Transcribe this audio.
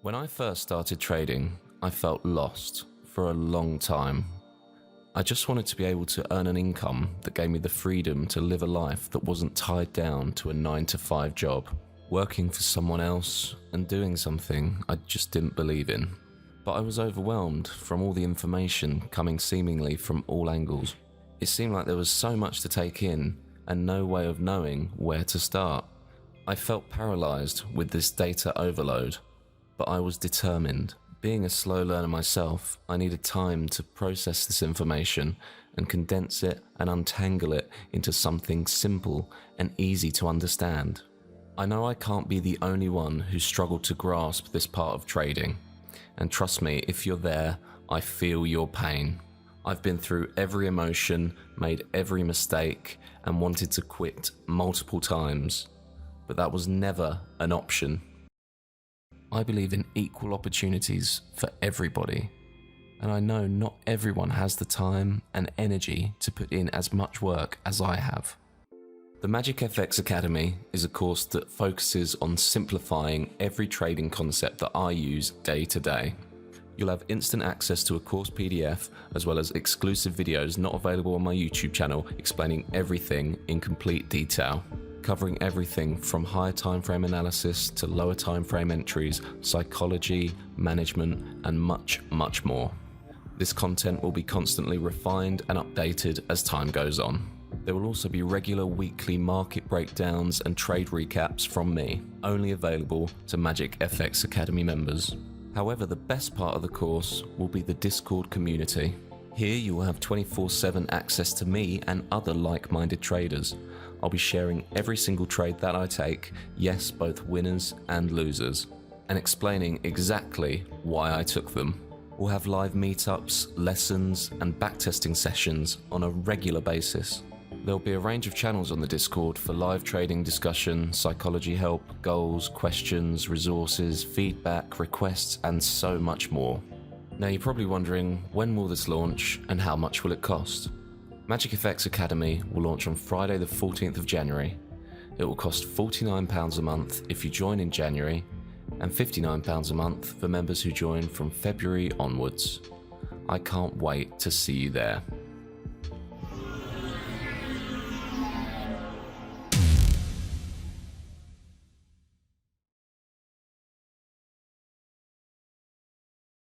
When I first started trading, I felt lost for a long time. I just wanted to be able to earn an income that gave me the freedom to live a life that wasn't tied down to a 9-to-5 job, working for someone else and doing something I just didn't believe in. But I was overwhelmed from all the information coming seemingly from all angles. It seemed like there was so much to take in and no way of knowing where to start. I felt paralyzed with this data overload, but I was determined. Being a slow learner myself, I needed time to process this information and condense it and untangle it into something simple and easy to understand. I know I can't be the only one who struggled to grasp this part of trading. And trust me, if you're there, I feel your pain. I've been through every emotion, made every mistake, and wanted to quit multiple times. But that was never an option. I believe in equal opportunities for everybody, and I know not everyone has the time and energy to put in as much work as I have. The MagicFX Academy is a course that focuses on simplifying every trading concept that I use day to day. You'll have instant access to a course PDF as well as exclusive videos not available on my YouTube channel explaining everything in complete detail. Covering everything from higher time frame analysis to lower time frame entries, psychology, management, and much, much more. This content will be constantly refined and updated as time goes on. There will also be regular weekly market breakdowns and trade recaps from me, only available to MagicFX Academy members. However, the best part of the course will be the Discord community. Here you will have 24/7 access to me and other like-minded traders. I'll be sharing every single trade that I take, yes, both winners and losers, and explaining exactly why I took them. We'll have live meetups, lessons, and backtesting sessions on a regular basis. There'll be a range of channels on the Discord for live trading discussion, psychology help, goals, questions, resources, feedback, requests, and so much more. Now you're probably wondering, when will this launch and how much will it cost? MagicFX Academy will launch on Friday the 14th of January. It will cost £49 a month if you join in January and £59 a month for members who join from February onwards. I can't wait to see you there.